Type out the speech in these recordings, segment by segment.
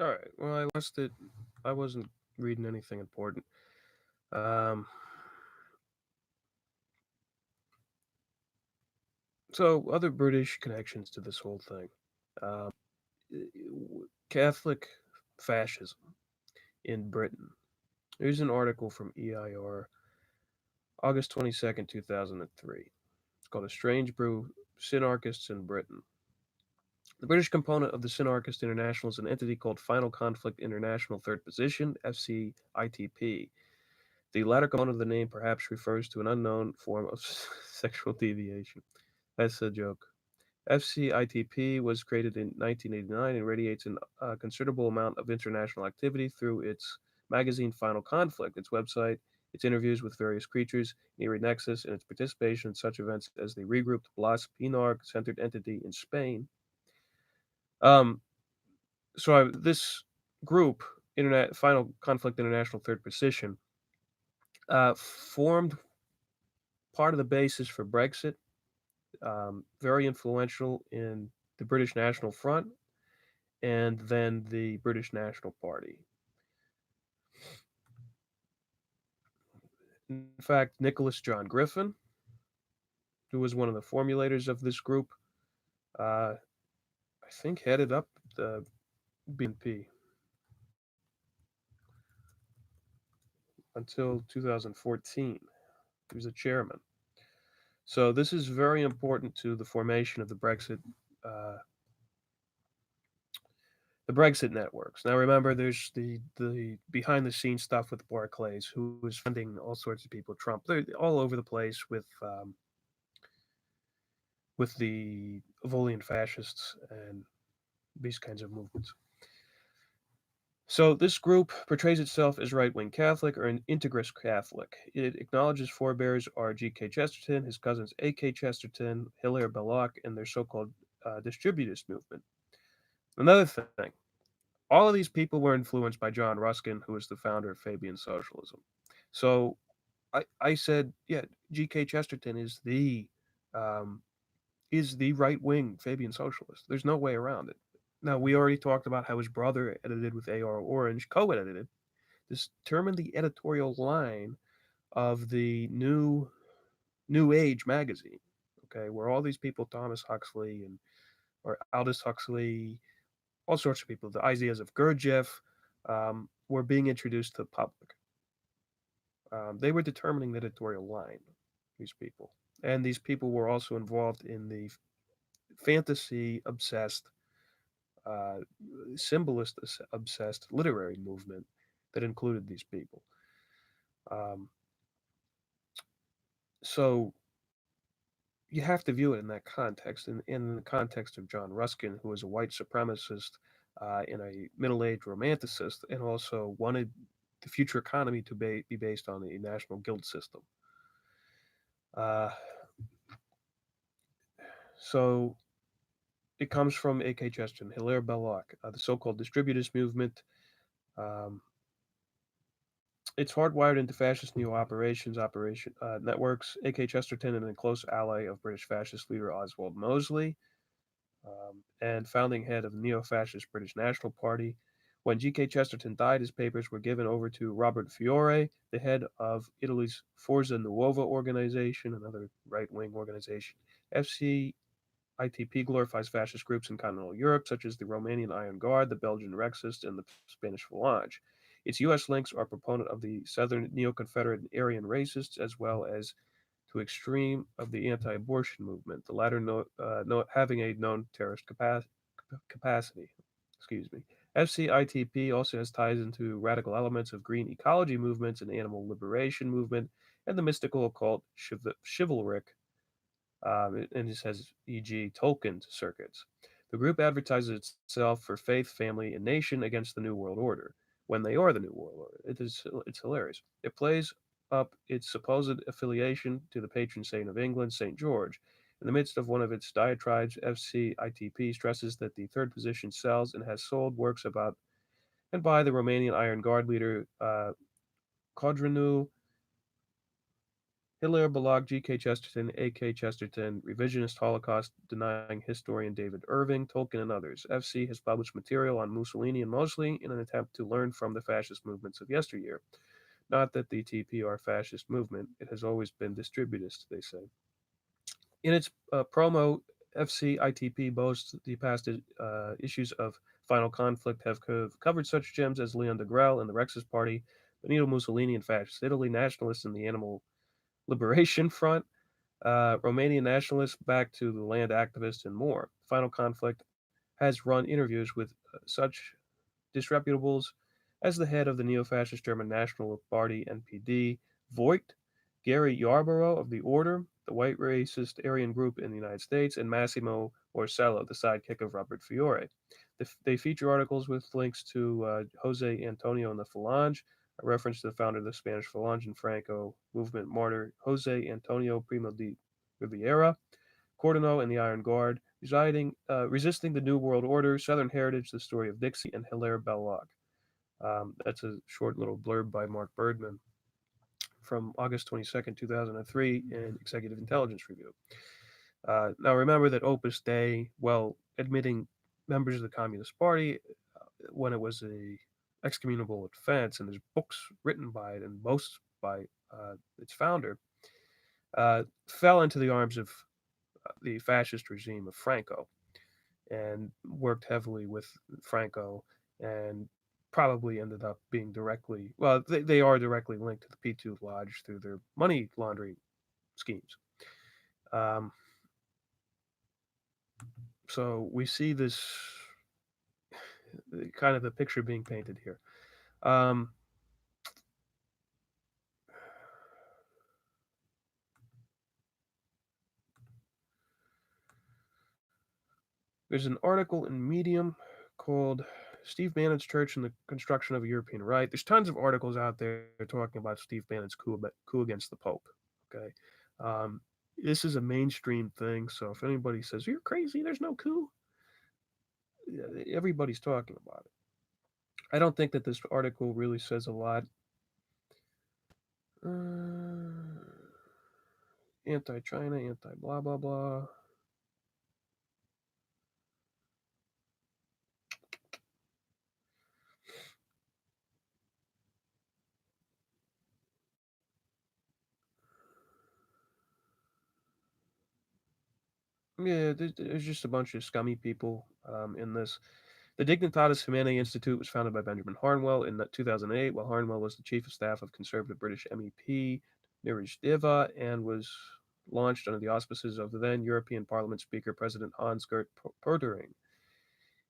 All right. Well, I lost it. I wasn't reading anything important. Um, so other British connections to this whole thing. Um, Catholic fascism in Britain. Here's an article from EIR, August 22nd, 2003. It's called "A Strange Brew: Synarchists in Britain." The British component of the Synarchist International is an entity called Final Conflict International Third Position (FCITP). The latter component of the name perhaps refers to an unknown form of sexual deviation. That's a joke. FCITP was created in 1989 and radiates a considerable amount of international activity through its magazine Final Conflict, its website, its interviews with various creatures, Near Nexus, and its participation in such events as the regrouped Blas Pinarg centered entity in Spain. Um, this group, Internet Final Conflict International Third Position, formed part of the basis for Brexit, very influential in the British National Front and then the British National Party. In fact, Nicholas John Griffin, who was one of the formulators of this group, I think headed up the BNP until 2014. He was a chairman. So this is very important to the formation of uh, the Brexit networks. Now, remember, there's the behind the scenes stuff with Barclays, who is funding all sorts of people. Trump, they're all over the place with the Evolian fascists and these kinds of movements. So this group portrays itself as right-wing Catholic or an integrist Catholic. It acknowledges forebears are G.K. Chesterton, his cousins A.K. Chesterton, Hilaire Belloc, and their so-called distributist movement. Another thing, all of these people were influenced by John Ruskin, who was the founder of Fabian Socialism. So I said, yeah, G.K. Chesterton um, is the right wing Fabian socialist. There's no way around it. Now, we already talked about how his brother edited with A.R. Orange, co edited, determined the editorial line of the New Age magazine, okay, where all these people, Thomas Huxley and or Aldous Huxley, all sorts of people, the ideas of Gurdjieff, were being introduced to the public. They were determining the editorial line, these people. And these people were also involved in the fantasy obsessed uh, symbolist obsessed literary movement that included these people. Um, so you have to view it in that context, in the context of John Ruskin, who was a white supremacist and a middle aged romanticist, and also wanted the future economy to be based on the national guild system. Uh, so it comes from A.K. Chesterton, Hilaire Belloc, the so called distributist movement. Um, It's hardwired into fascist neo operations operation networks. A.K. Chesterton and a close ally of British fascist leader Oswald Mosley, and founding head of the neo-fascist British National Party. When G.K. Chesterton died, his papers were given over to Robert Fiore, the head of Italy's Forza Nuova organization, another right-wing organization. FCITP glorifies fascist groups in continental Europe, such as the Romanian Iron Guard, the Belgian Rexist, and the Spanish Falange. Its U.S. links are proponent of the Southern Neo-Confederate and Aryan racists, as well as to extreme of the anti-abortion movement, the latter having a known terrorist capacity. Excuse me. FCITP also has ties into radical elements of green ecology movements and animal liberation movement and the mystical occult chivalric, and it says e.g. Tolkien circuits. The group advertises itself for faith, family, and nation against the New World Order when they are the New World Order. It's hilarious. It plays up its supposed affiliation to the patron saint of England, St. George. In the midst of one of its diatribes, FCITP stresses that the third position sells and has sold works about and by the Romanian Iron Guard leader Codrinu Hilaire Belloc, G.K. Chesterton, A.K. Chesterton, revisionist Holocaust denying historian David Irving, Tolkien, and others. FC has published material on Mussolini and Mosley in an attempt to learn from the fascist movements of yesteryear. Not that the TP are a fascist movement, it has always been distributist, they say. In its promo, FCITP boasts the past issues of Final Conflict have covered such gems as Leon de Grelle and the Rexist Party, Benito Mussolini and Fascist Italy, nationalists in the Animal Liberation Front, Romanian nationalists back to the land activists, and more. Final Conflict has run interviews with such disreputables as the head of the neo fascist German National Party NPD, Voigt, Gary Yarborough of the Order, the white racist Aryan group in the United States, and Massimo Orsello, the sidekick of Robert Fiore. They feature articles with links to Jose Antonio and the Falange, a reference to the founder of the Spanish Falange and Franco movement martyr Jose Antonio Primo de Rivera, Cordano and the Iron Guard, resisting the New World Order, Southern Heritage, the story of Dixie, and Hilaire Belloc. That's a short little blurb by Mark Birdman from August 22nd, 2003, in Executive Intelligence Review. Now, remember that Opus Dei, well, admitting members of the Communist Party when it was a excommunicable offense, and there's books written by it and boasts by its founder, fell into the arms of the fascist regime of Franco and worked heavily with Franco and probably ended up being directly, well, they are directly linked to the P2 Lodge through their money laundering schemes. Um, so we see this kind of the picture being painted here. Um, there's an article in Medium called Steve Bannon's Church and the Construction of a European Right. There's tons of articles out there talking about Steve Bannon's coup against the Pope. Okay. Um, this is a mainstream thing. So if anybody says, you're crazy, there's no coup, everybody's talking about it. I don't think that this article really says a lot. Anti China, anti blah, blah, blah. Yeah, there's just a bunch of scummy people in this. The Dignitatis Humanae Institute was founded by Benjamin Harnwell in 2008, while Harnwell was the chief of staff of conservative British MEP Niraj Deva and was launched under the auspices of the then European Parliament Speaker President Hans Gert Perdering.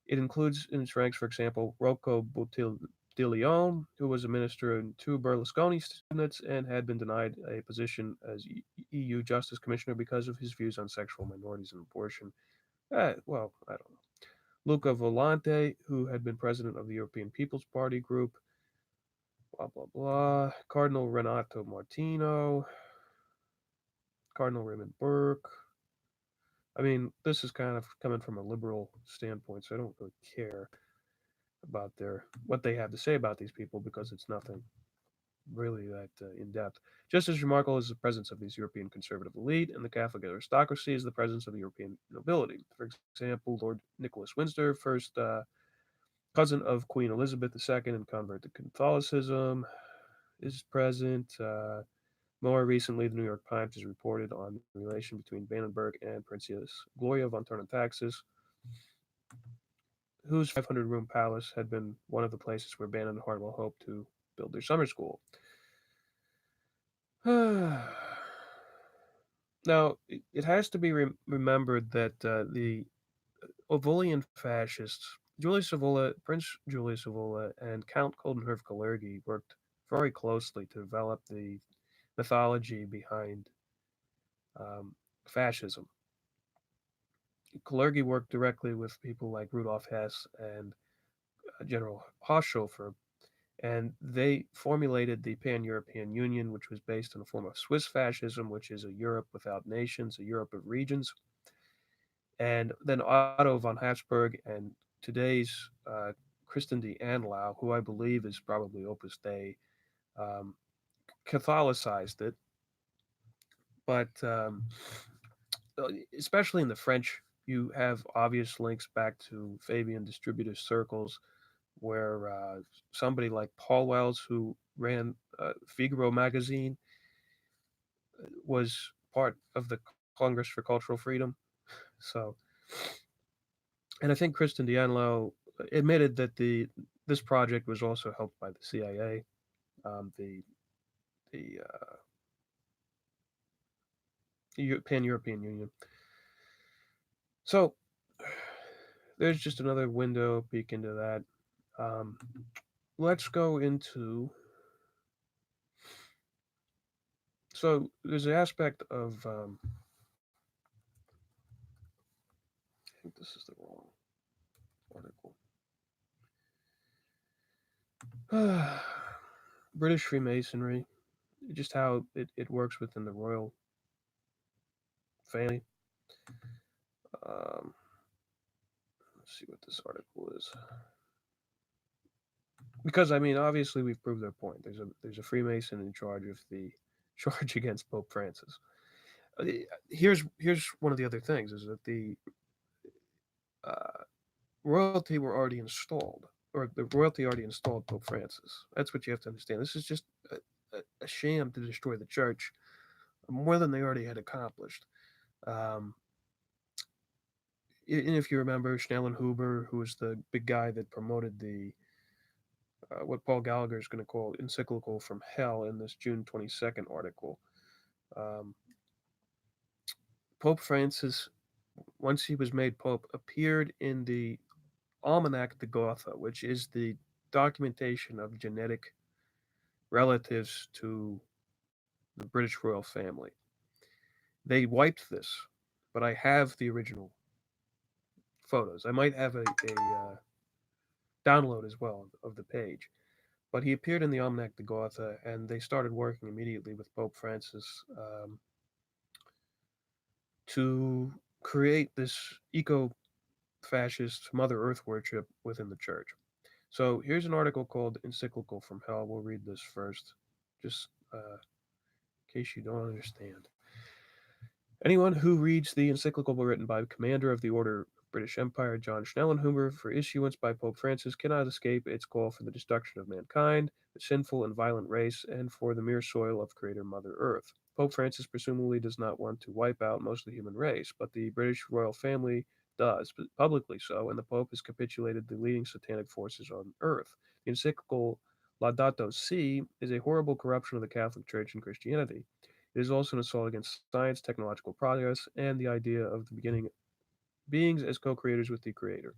It includes in its ranks, for example, Rocco Buttiglione, who was a minister in two Berlusconi cabinets and had been denied a position as EU Justice Commissioner because of his views on sexual minorities and abortion. Well, I don't know. Luca Volante, who had been president of the European People's Party group, blah, blah, blah. Cardinal Renato Martino, Cardinal Raymond Burke. I mean, this is kind of coming from a liberal standpoint, so I don't really care about what they have to say about these people because it's nothing really that in depth. Just as remarkable as the presence of these European conservative elite and the Catholic aristocracy is the presence of the European nobility. For example, Lord Nicholas Windsor, first cousin of Queen Elizabeth II and convert to Catholicism, is present. More recently, the New York Times has reported on the relation between Bannenberg and Princess Gloria von Turner-Taxis, whose 500-room palace had been one of the places where Bannon and Hartwell hoped to build their summer school. Now, it has to be remembered that the Ovolian fascists, Julius Evola, Prince Julius Evola, and Count Coldenherf Kalergi worked very closely to develop the mythology behind fascism. Kalergi worked directly with people like Rudolf Hess and General Haushofer, and they formulated the Pan European Union, which was based on a form of Swiss fascism, which is a Europe without nations, a Europe of regions. And then Otto von Habsburg and today's Christian de Anlau, who I believe is probably Opus Dei, um, Catholicized it But especially in the French, you have obvious links back to Fabian distributor circles, where somebody like Paul Wells, who ran Figaro magazine, was part of the Congress for Cultural Freedom. So, and I think Kristen D'Angelo admitted that the this project was also helped by the CIA, the Pan European Union. So there's just another window peek into that. Um, let's go into. So there's an aspect of. I think this is the wrong article. British Freemasonry, just how it works within the royal family. Um, let's see what this article is. Because I mean, obviously, we've proved our point. There's a Freemason in charge of the charge against Pope Francis. Here's one of the other things is that the uh, royalty were already installed, or the royalty already installed Pope Francis. That's what you have to understand. This is just a sham to destroy the church more than they already had accomplished. Um, and if you remember, Schnellenhuber, who was the big guy that promoted the what Paul Gallagher is going to call encyclical from hell in this June 22nd article. Um, Pope Francis, once he was made Pope, appeared in the Almanac de Gotha, which is the documentation of genetic relatives to the British royal family. They wiped this, but I have the original photos. I might have a download as well of the page. But he appeared in the Almanac de Gotha, and they started working immediately with Pope Francis to create this eco fascist Mother Earth worship within the church. So here's an article called Encyclical from Hell. We'll read this first, just in case you don't understand. Anyone who reads the encyclical written by the Commander of the Order of British Empire, John Schnellenhuber, for issuance by Pope Francis cannot escape its call for the destruction of mankind, the sinful and violent race, and for the mere soil of Creator Mother Earth. Pope Francis presumably does not want to wipe out most of the human race, but the British royal family does, publicly so, and the Pope has capitulated the leading satanic forces on Earth. The encyclical Laudato Si is a horrible corruption of the Catholic Church and Christianity. It is also an assault against science, technological progress, and the idea of the beginning beings as co-creators with the Creator.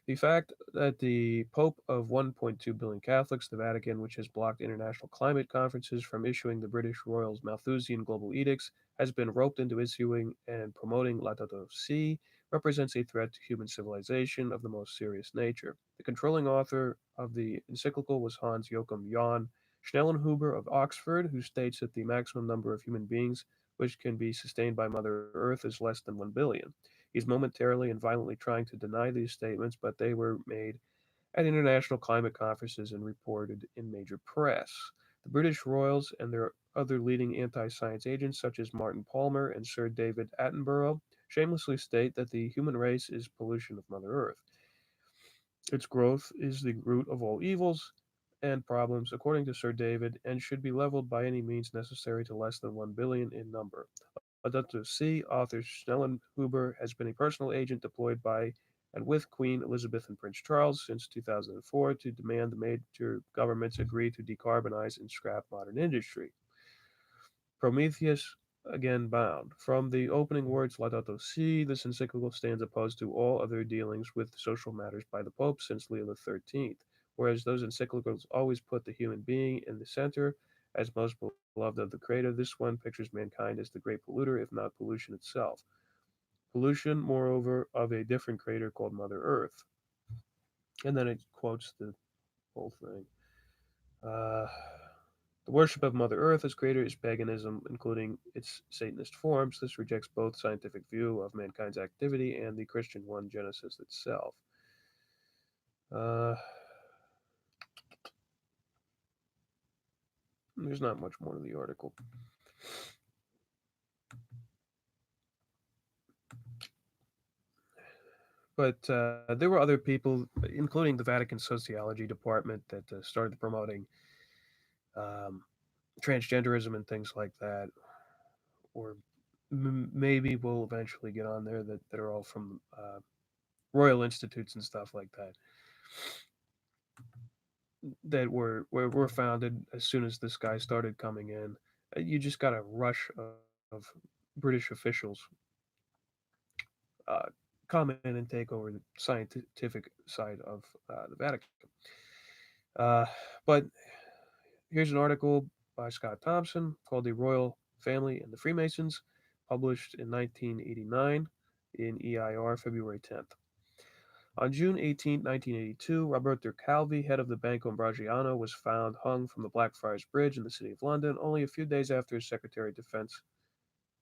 The fact that the Pope of 1.2 billion Catholics, the Vatican, which has blocked international climate conferences from issuing the British Royals' Malthusian global edicts, has been roped into issuing and promoting Laudato Si, represents a threat to human civilization of the most serious nature. The controlling author of the encyclical was Hans Joachim Jan Schnellenhuber of Oxford, who states that the maximum number of human beings which can be sustained by Mother Earth is less than 1 billion. He's momentarily and violently trying to deny these statements, but they were made at international climate conferences and reported in major press. The British royals and their other leading anti science agents, such as Martin Palmer and Sir David Attenborough, shamelessly state that the human race is pollution of Mother Earth. Its growth is the root of all evils and problems, according to Sir David, and should be leveled by any means necessary to less than 1 billion in number. Laudato Si author Schnellenhuber has been a personal agent deployed by and with Queen Elizabeth and Prince Charles since 2004 to demand the major governments agree to decarbonize and scrap modern industry. Prometheus again bound. From the opening words Laudato Si, this encyclical stands opposed to all other dealings with social matters by the Pope since Leo XIII, whereas those encyclicals always put the human being in the center as most beloved of the Creator. This one pictures mankind as the great polluter, if not pollution itself. Pollution, moreover, of a different Creator called Mother Earth. And then it quotes the whole thing. Uh, The worship of Mother Earth as creator is paganism, including its Satanist forms. This rejects both scientific view of mankind's activity and the Christian one, Genesis itself. Uh, There's not much more to the article. But there were other people, including the Vatican Sociology Department, that started promoting um, transgenderism and things like that, or maybe we'll eventually get on there that are all from royal institutes and stuff like that that were founded as soon as this guy started coming in. You just got a rush of British officials uh, come in and take over the scientific side of the Vatican. Uh, but here's an article by Scott Thompson called "The Royal Family and the Freemasons," published in 1989 in EIR, February 10th. On June 18, 1982, Roberto Calvi, head of the Banco Ambrosiano, was found hung from the Blackfriars Bridge in the city of London only a few days after his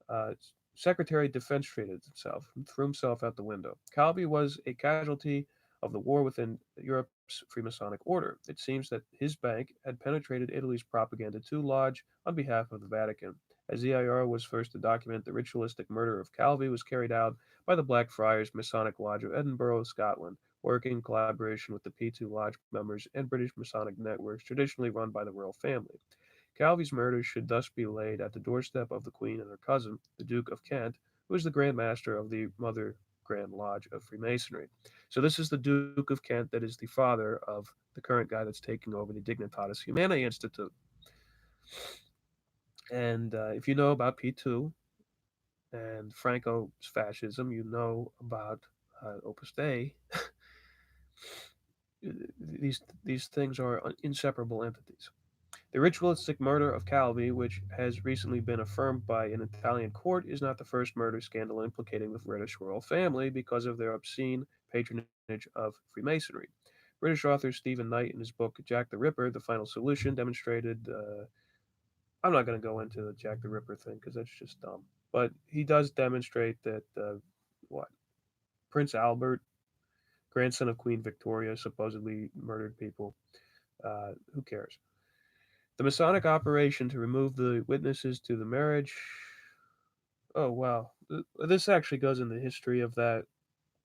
uh, Secretary defenestrated himself and threw himself out the window. Calvi was a casualty of the war within Europe's Freemasonic order. It seems that his bank had penetrated Italy's propaganda too large on behalf of the Vatican. As EIR was first to document, the ritualistic murder of Calvi was carried out by the Blackfriars Masonic Lodge of Edinburgh, Scotland, working in collaboration with the P2 Lodge members and British Masonic networks traditionally run by the royal family. Calvi's murder should thus be laid at the doorstep of the Queen and her cousin, the Duke of Kent, who is the Grand Master of the Mother Grand Lodge of Freemasonry. So this is the Duke of Kent that is the father of the current guy that's taking over the Dignitatis Humanae Institute. And if you know about P2 and Franco's fascism, you know about Opus Dei. These things are inseparable entities. The ritualistic murder of Calvi, which has recently been affirmed by an Italian court, is not the first murder scandal implicating the British royal family because of their obscene patronage of Freemasonry. British author Stephen Knight, in his book Jack the Ripper: The Final Solution, demonstrated. I'm not going to go into the Jack the Ripper thing because that's just dumb. But he does demonstrate that what Prince Albert, grandson of Queen Victoria, supposedly murdered people. Who cares? The Masonic operation to remove the witnesses to the marriage. Oh, wow. This actually goes in the history of that.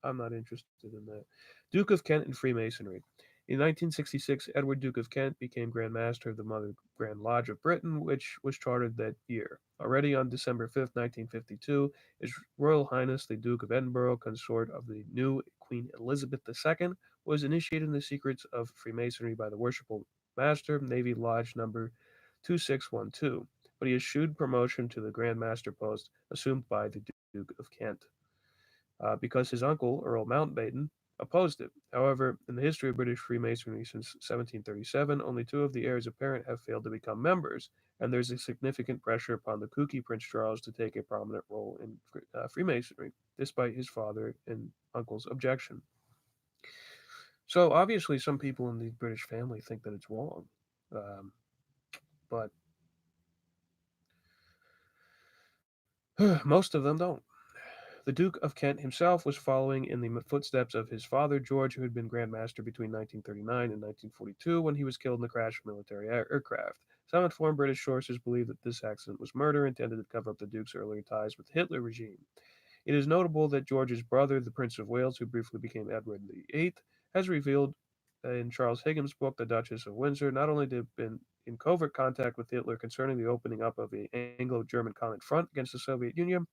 I'm not interested in that. Duke of Kent and Freemasonry. In 1966, Edward, Duke of Kent, became Grand Master of the Mother Grand Lodge of Britain, which was chartered that year. Already on December 5th, 1952, His Royal Highness the Duke of Edinburgh, consort of the new Queen Elizabeth II, was initiated in the secrets of Freemasonry by the Worshipful Master, Navy Lodge number 2612, but he eschewed promotion to the Grand Master post assumed by the Duke of Kent because his uncle, Earl Mountbatten, opposed it. However, in the history of British Freemasonry since 1737, only two of the heirs apparent have failed to become members, and there's a significant pressure upon the kooky Prince Charles to take a prominent role in Freemasonry, despite his father and uncle's objection. So obviously, some people in the British family think that it's wrong, um, but most of them don't. The Duke of Kent himself was following in the footsteps of his father George, who had been Grand Master between 1939 and 1942 when he was killed in the crash of military aircraft. Some informed British sources believe that this accident was murder intended to cover up the Duke's earlier ties with the Hitler regime. It is notable that George's brother, the Prince of Wales, who briefly became Edward VIII, has revealed in Charles Higgins's book, The Duchess of Windsor, not only to have been in covert contact with Hitler concerning the opening up of an Anglo-German common front against the Soviet Union,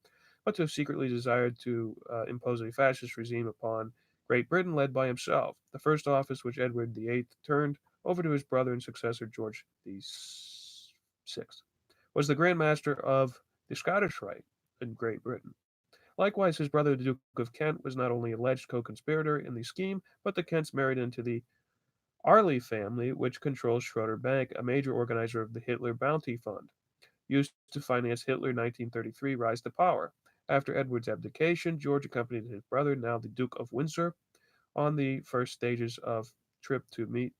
but to have secretly desired to impose a fascist regime upon Great Britain led by himself, the first office which Edward VIII turned over to his brother and successor George VI, was the Grand Master of the Scottish Rite in Great Britain. Likewise, his brother, the Duke of Kent, was not only alleged co-conspirator in the scheme, but the Kents married into the Arley family, which controls Schroeder Bank, a major organizer of the Hitler Bounty Fund, used to finance Hitler's 1933 rise to power. After Edward's abdication, George accompanied his brother, now the Duke of Windsor, on the first stages of trip to meet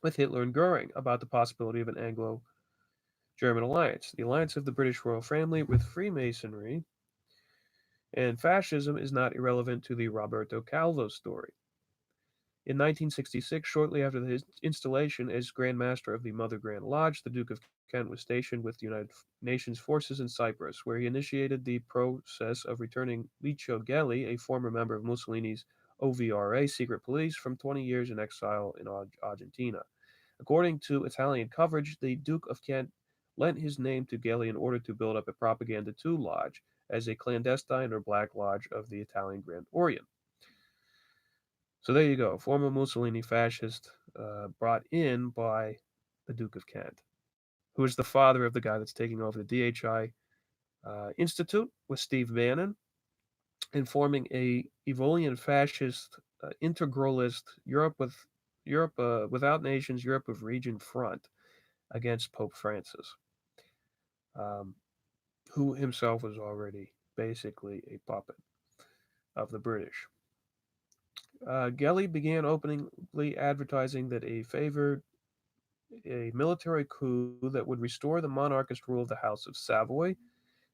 with Hitler and Goering about the possibility of an Anglo-German alliance. The alliance of the British royal family with Freemasonry and fascism is not irrelevant to the Roberto Calvo story. In 1966, shortly after his installation as Grand Master of the Mother Grand Lodge, the Duke of Kent was stationed with the United Nations forces in Cyprus, where he initiated the process of returning Licio Gelli, a former member of Mussolini's OVRA secret police, from 20 years in exile in Argentina. According to Italian coverage, the Duke of Kent lent his name to Gelli in order to build up a Propaganda II lodge as a clandestine or black lodge of the Italian Grand Orient. So there you go, former Mussolini fascist brought in by the Duke of Kent, who is the father of the guy that's taking over the DHI Institute with Steve Bannon and forming a Evolian fascist integralist Europe without nations, Europe of region front against Pope Francis, um, who himself was already basically a puppet of the British. Gelly began openly advertising that he favored a military coup that would restore the monarchist rule of the House of Savoy.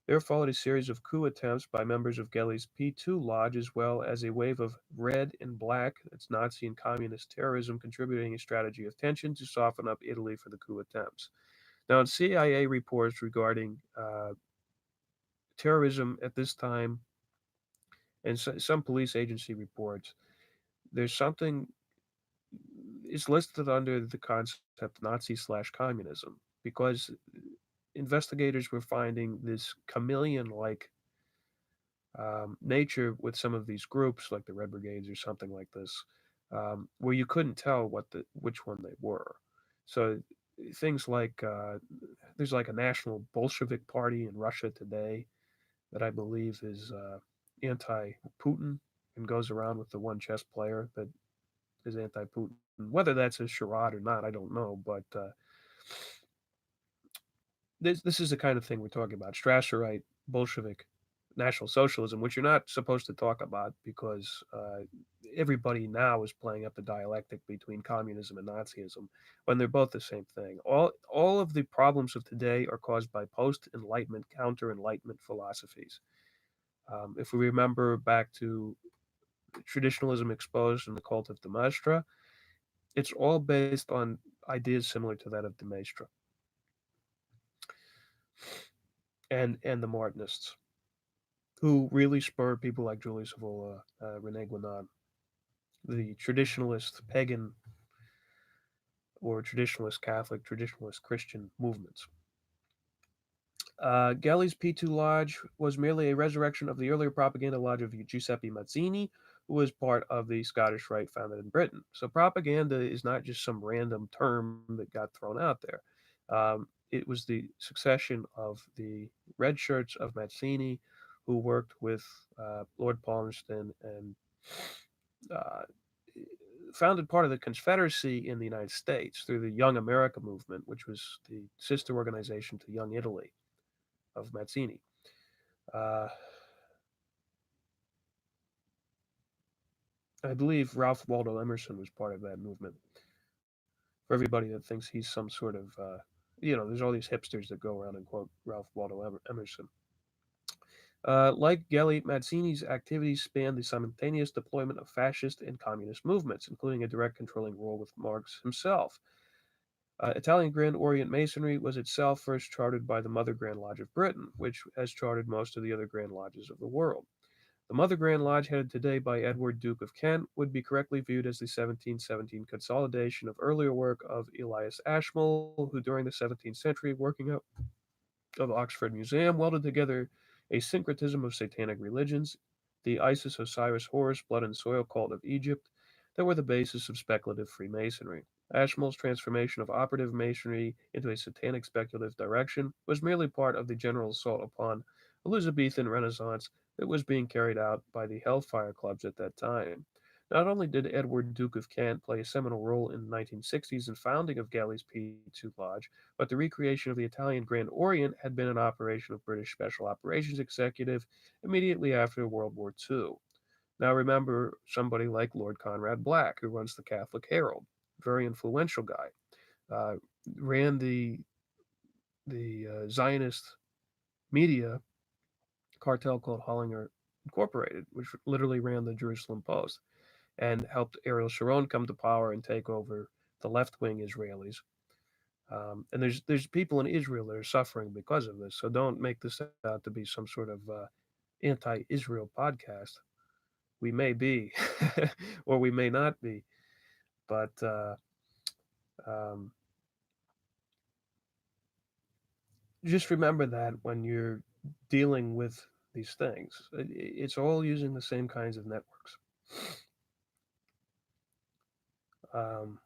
There followed a series of coup attempts by members of Gelli's P2 Lodge, as well as a wave of red and black, that's Nazi and communist terrorism, contributing a strategy of tension to soften up Italy for the coup attempts. Now, in CIA reports regarding terrorism at this time, and some police agency reports, there's something is listed under the concept Nazi/communism because investigators were finding this chameleon-like nature with some of these groups, like the Red Brigades or something like this, where you couldn't tell which one they were. So things like there's like a national Bolshevik party in Russia today that I believe is anti-Putin and goes around with the one chess player that is anti-Putin. Whether that's a charade or not, I don't know. But this is the kind of thing we're talking about: Strasserite, Bolshevik, National Socialism, which you're not supposed to talk about because everybody now is playing up the dialectic between communism and Nazism when they're both the same thing. All of the problems of today are caused by post-Enlightenment, counter-Enlightenment philosophies. If we remember back to traditionalism exposed in the cult of de Maistre, it's all based on ideas similar to that of de Maistre and the Martinists, who really spurred people like Julius Evola, Rene Guénon, the traditionalist pagan or traditionalist Catholic, traditionalist Christian movements. Gelli's P2 Lodge was merely a resurrection of the earlier propaganda lodge of Giuseppe Mazzini, who was part of the Scottish Rite founded in Britain. So propaganda is not just some random term that got thrown out there. It was the succession of the red shirts of Mazzini, who worked with Lord Palmerston and uh, founded part of the Confederacy in the United States through the Young America movement, which was the sister organization to Young Italy of Mazzini. Uh, I believe Ralph Waldo Emerson was part of that movement. For everybody that thinks he's some sort of, there's all these hipsters that go around and quote Ralph Waldo Emerson. Like Gelli, Mazzini's activities spanned the simultaneous deployment of fascist and communist movements, including a direct controlling role with Marx himself. Italian Grand Orient Masonry was itself first chartered by the Mother Grand Lodge of Britain, which has chartered most of the other Grand Lodges of the world. The Mother Grand Lodge, headed today by Edward, Duke of Kent, would be correctly viewed as the 1717 consolidation of earlier work of Elias Ashmole, who during the 17th century, working out of Oxford Museum, welded together a syncretism of satanic religions, the Isis, Osiris, Horus, blood and soil cult of Egypt, that were the basis of speculative Freemasonry. Ashmole's transformation of operative masonry into a satanic speculative direction was merely part of the general assault upon Elizabethan Renaissance that was being carried out by the Hellfire Clubs at that time. Not only did Edward, Duke of Kent, play a seminal role in the 1960s in founding of Gelli's P2 Lodge, but the recreation of the Italian Grand Orient had been an operation of British Special Operations Executive immediately after World War II. Now remember somebody like Lord Conrad Black, who runs the Catholic Herald, very influential guy, uh, ran the Zionist media cartel called Hollinger Incorporated, which literally ran the Jerusalem Post. and helped Ariel Sharon come to power and take over the left wing Israelis. And there's people in Israel that are suffering because of this. So don't make this out to be some sort of anti-Israel podcast. We may be, or we may not be, but um, just remember that when you're dealing with these things, it's all using the same kinds of networks. Um,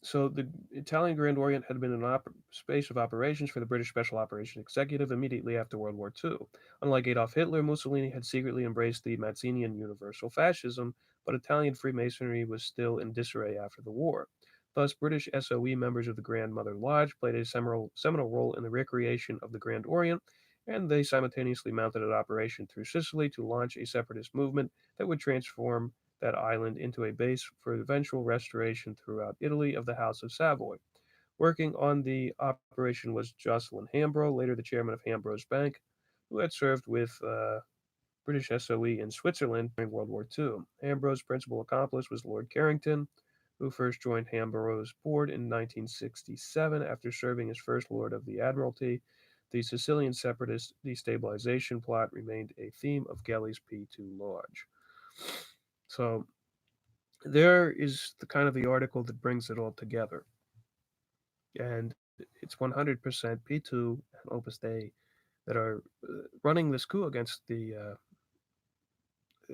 So the Italian Grand Orient had been an space of operations for the British Special Operations Executive immediately after World War II. Unlike Adolf Hitler, Mussolini had secretly embraced the Mazzinian universal fascism, but Italian Freemasonry was still in disarray after the war. Thus, British SOE members of the Grandmother Lodge played a seminal role in the recreation of the Grand Orient, and they simultaneously mounted an operation through Sicily to launch a separatist movement that would transform that island into a base for eventual restoration throughout Italy of the House of Savoy. Working on the operation was Jocelyn Hambro, later the chairman of Hambro's Bank, who had served with British SOE in Switzerland during World War II. Hambro's principal accomplice was Lord Carrington, who first joined Hambro's board in 1967 after serving as First Lord of the Admiralty. The Sicilian separatist destabilization plot remained a theme of Gelli's P2 Lodge. So there is the kind of the article that brings it all together. And it's 100% P2 and Opus Dei that are running this coup against the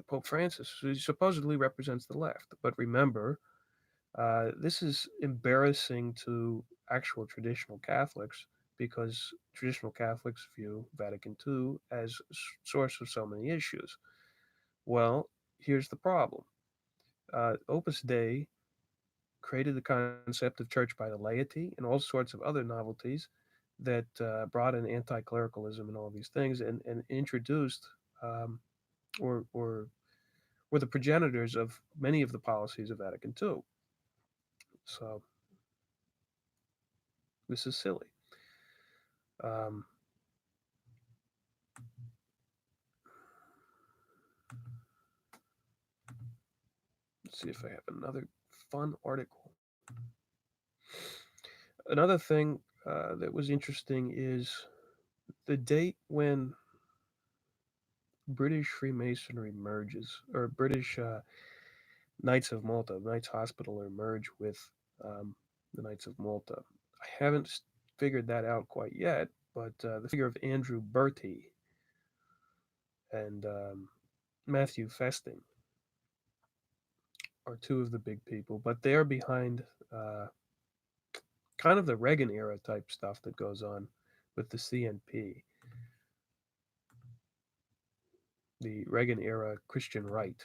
Pope Francis, who supposedly represents the left. But remember, this is embarrassing to actual traditional Catholics because traditional Catholics view Vatican II as source of so many issues. Well, here's the problem. Opus Dei created the concept of church by the laity and all sorts of other novelties that brought in anti-clericalism and all these things and introduced um, or were the progenitors of many of the policies of Vatican II. So this is silly. Um, let's see if I have another fun article. Another thing that was interesting is the date when British Freemasonry merges, or British Knights of Malta, Knights Hospitaller merge with the Knights of Malta. I haven't figured that out quite yet, but the figure of Andrew Bertie and Matthew Festing are two of the big people, but they're behind uh, kind of the Reagan era type stuff that goes on with the CNP, the Reagan era Christian right.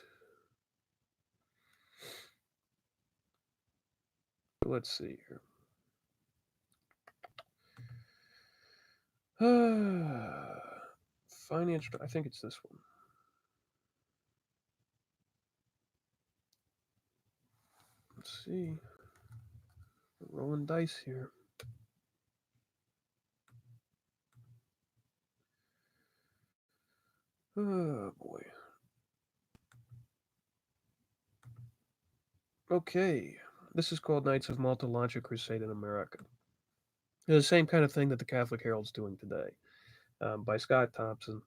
Let's see here. Finance, I think it's this one. Let's see. Rolling dice here. Oh boy. Okay. This is called Knights of Malta Launch a Crusade in America. It's the same kind of thing that the Catholic Herald's doing today, by Scott Thompson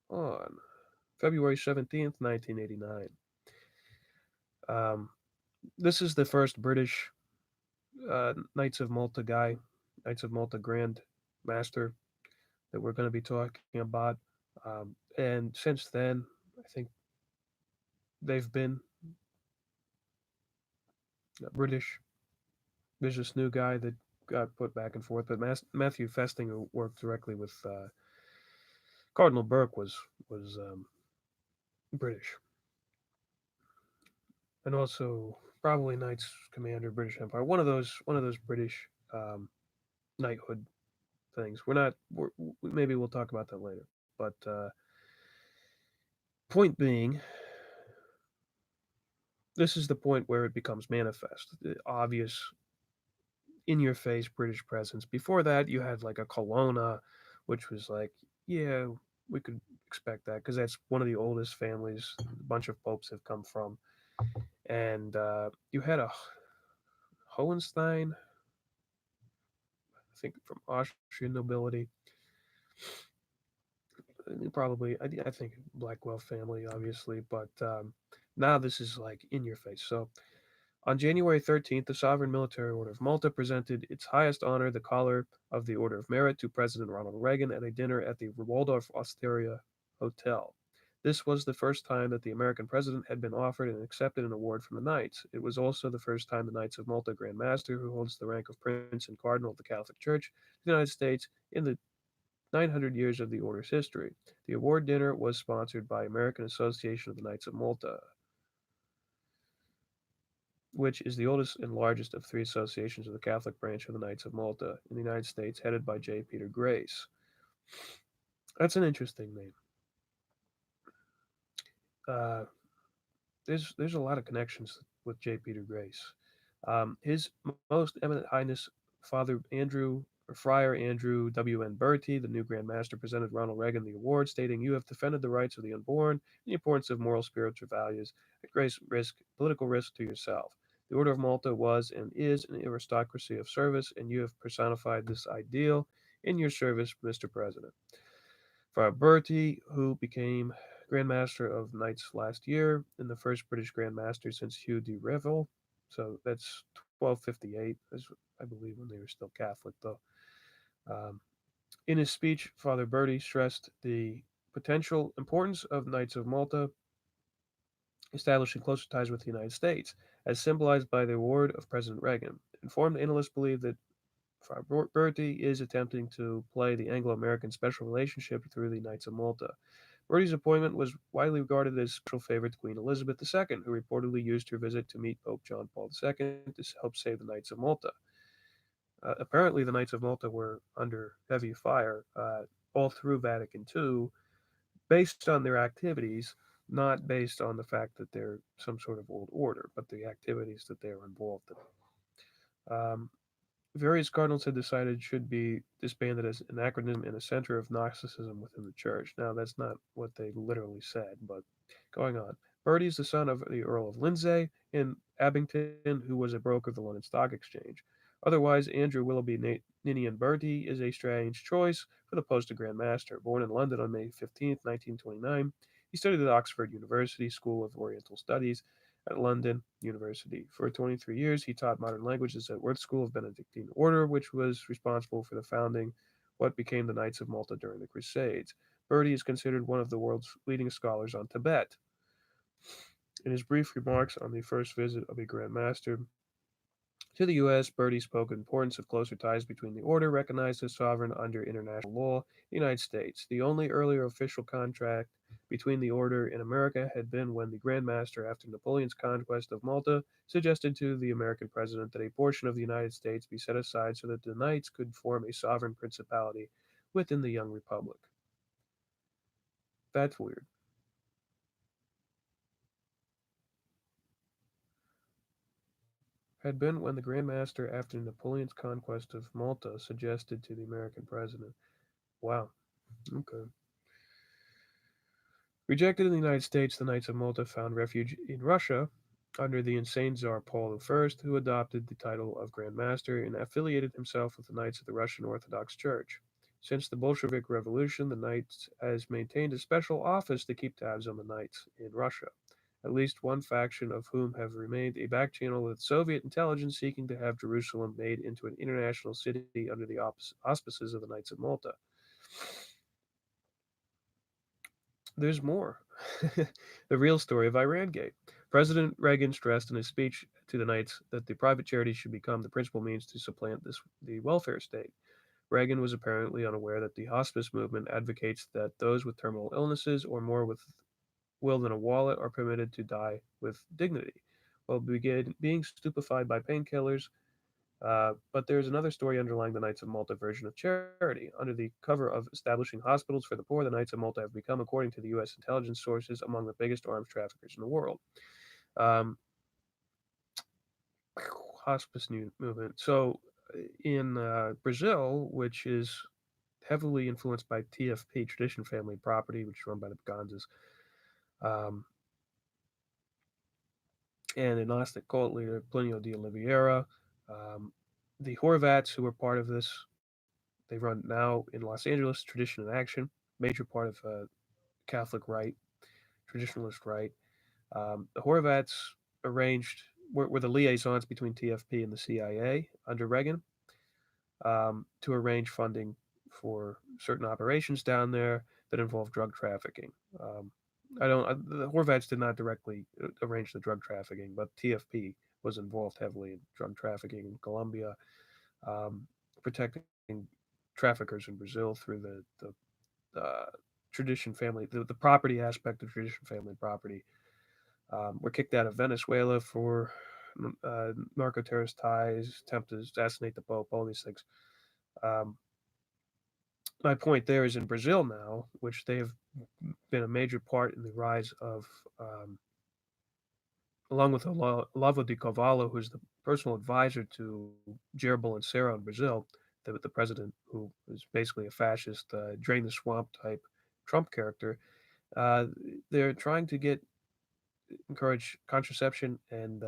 on February 17th, 1989. Um, this is the first British Knights of Malta guy, Knights of Malta Grand Master that we're going to be talking about. And since then, I think they've been British. There's this new guy that got put back and forth, but Matthew Festing, who worked directly with Cardinal Burke, was British, and also probably Knights Commander, British Empire. One of those British knighthood things. Maybe we'll talk about that later. But point being, this is the point where it becomes manifest, the obvious, in your face British presence. Before that, you had like a Colonna, which was like, yeah, we could expect that because that's one of the oldest families a bunch of popes have come from. And you had a Hohenstein, I think from Austrian nobility, probably I think Blackwell family, obviously, but now this is like in your face. So on January 13th, the Sovereign Military Order of Malta presented its highest honor, the Collar of the Order of Merit, to President Ronald Reagan at a dinner at the Waldorf Astoria Hotel. This was the first time that the American president had been offered and accepted an award from the Knights. It was also the first time the Knights of Malta Grand Master, who holds the rank of Prince and Cardinal of the Catholic Church, of the United States, in the 900 years of the Order's history. The award dinner was sponsored by American Association of the Knights of Malta, which is the oldest and largest of three associations of the Catholic branch of the Knights of Malta in the United States, headed by J. Peter Grace. That's an interesting name. Uh, there's a lot of connections with J. Peter Grace. His most eminent highness, Father Andrew, or Friar Andrew W. N. Bertie, the new Grand Master, presented Ronald Reagan the award, stating, "You have defended the rights of the unborn and the importance of moral spiritual values at great political risk to yourself. The Order of Malta was and is an aristocracy of service, and you have personified this ideal in your service, Mr. President." Friar Bertie, who became Grand Master of Knights last year and the first British Grand Master since Hugh de Revel. So that's 1258, I believe, when they were still Catholic, though. Um, in his speech, Father Bertie stressed the potential importance of Knights of Malta establishing closer ties with the United States, as symbolized by the award of President Reagan. Informed analysts believe that Father Bertie is attempting to play the Anglo American special relationship through the Knights of Malta. Bertie's appointment was widely regarded as a special favor to Queen Elizabeth II, who reportedly used her visit to meet Pope John Paul II to help save the Knights of Malta. Apparently, the Knights of Malta were under heavy fire all through Vatican II, based on their activities, not based on the fact that they're some sort of old order, but the activities that they are involved in. Various cardinals had decided should be disbanded as anachronism and a center of Gnosticism within the church. Now, that's not what they literally said, but going on. Bertie is the son of the Earl of Lindsay and Abington, who was a broker of the London Stock Exchange. Otherwise, Andrew Willoughby Ninian Bertie is a strange choice for the post of Grand Master. Born in London on May 15th, 1929, he studied at Oxford University School of Oriental Studies at London University. For 23 years, he taught modern languages at Worth School of Benedictine Order, which was responsible for the founding what became the Knights of Malta during the Crusades. Bertie is considered one of the world's leading scholars on Tibet. In his brief remarks on the first visit of a Grand Master to the U.S., Bertie spoke of the importance of closer ties between the order, recognized as sovereign under international law in the United States. The only earlier official contract between the order and America had been when the Grand Master, after Napoleon's conquest of Malta, suggested to the American president that a portion of the United States be set aside so that the Knights could form a sovereign principality within the young republic. That's weird. Had been when the Grand Master, after Napoleon's conquest of Malta, suggested to the American president. Wow. Okay. Rejected in the United States, the Knights of Malta found refuge in Russia under the insane Tsar Paul I, who adopted the title of Grand Master and affiliated himself with the Knights of the Russian Orthodox Church. Since the Bolshevik Revolution, the Knights has maintained a special office to keep tabs on the Knights in Russia, at least one faction of whom have remained a back channel with Soviet intelligence seeking to have Jerusalem made into an international city under the auspices of the Knights of Malta. There's more. The real story of Irangate. President Reagan stressed in his speech to the Knights that the private charities should become the principal means to supplant the welfare state. Reagan was apparently unaware that the hospice movement advocates that those with terminal illnesses or more with will than a wallet are permitted to die with dignity, while being stupefied by painkillers. But there's another story underlying the Knights of Malta version of charity. Under the cover of establishing hospitals for the poor, the Knights of Malta have become, according to the U.S. intelligence sources, among the biggest arms traffickers in the world. Um, hospice movement. So in Brazil, which is heavily influenced by TFP, Tradition Family Property, which is run by the Paganzas, um, and a Gnostic cult leader, Plinio de Oliveira. Um, the Horvats, who were part of this, they run now in Los Angeles, Tradition in Action, major part of Catholic right, traditionalist right. The Horvats arranged were the liaisons between TFP and the CIA under Reagan to arrange funding for certain operations down there that involved drug trafficking. Um, the Horvats did not directly arrange the drug trafficking, but TFP was involved heavily in drug trafficking in Colombia, um, protecting traffickers in Brazil through the tradition family, the property aspect of tradition family property. Were kicked out of Venezuela for narco terrorist ties, attempt to assassinate the Pope, all these things. Um, my point there is in Brazil now, which they have been a major part in the rise of, along with Olavo de Carvalho, who's the personal advisor to Jair Bolsonaro in Brazil, the president who is basically a fascist, drain the swamp type Trump character. Uh, they're trying to encourage contraception and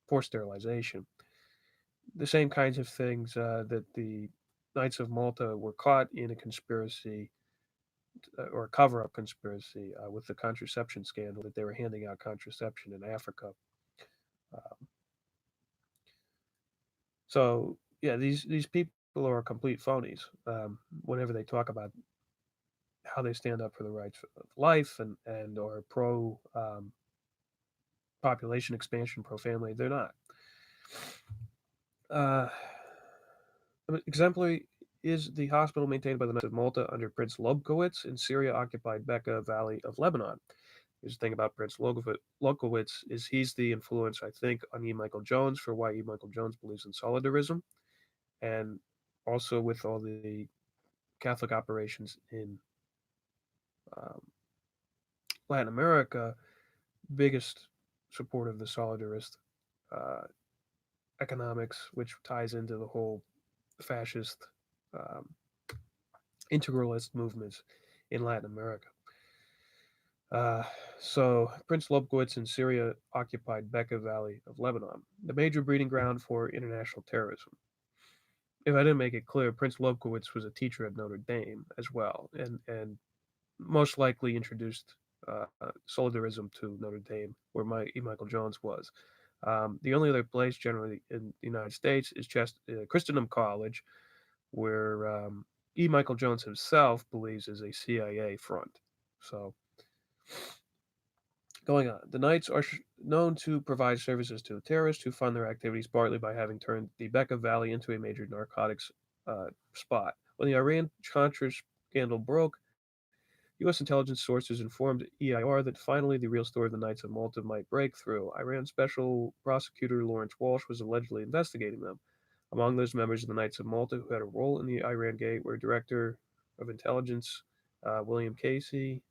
forced sterilization. The same kinds of things that the Knights of Malta were caught in a conspiracy or a cover up conspiracy with the contraception scandal that they were handing out contraception in Africa. Um, so, yeah, these people are complete phonies whenever they talk about how they stand up for the rights of life and or pro population expansion, pro family. They're not. Uh, Exemplary is the hospital maintained by the Knights of Malta under Prince Lobkowitz in Syria-occupied Bekaa Valley of Lebanon. Here's the thing about Prince Lobkowitz is he's the influence, I think, on E. Michael Jones for why E. Michael Jones believes in solidarism, and also with all the Catholic operations in um, Latin America, biggest supporter of the solidarist uh, economics, which ties into the whole fascist um, integralist movements in Latin America. Uh, so, Prince Lobkowitz in Syria occupied Bekaa Valley of Lebanon, the major breeding ground for international terrorism. If I didn't make it clear, Prince Lobkowitz was a teacher at Notre Dame as well, and most likely introduced solidarism to Notre Dame, where Michael Jones was. The only other place generally in the United States is Christendom College, where E. Michael Jones himself believes is a CIA front. So, going on, the Knights are known to provide services to terrorists who fund their activities partly by having turned the Bekaa Valley into a major narcotics spot. When the Iran Contra scandal broke, U.S. intelligence sources informed EIR that finally the real story of the Knights of Malta might break through. Iran Special Prosecutor Lawrence Walsh was allegedly investigating them. Among those members of the Knights of Malta who had a role in the Iran Gate were Director of Intelligence William Casey,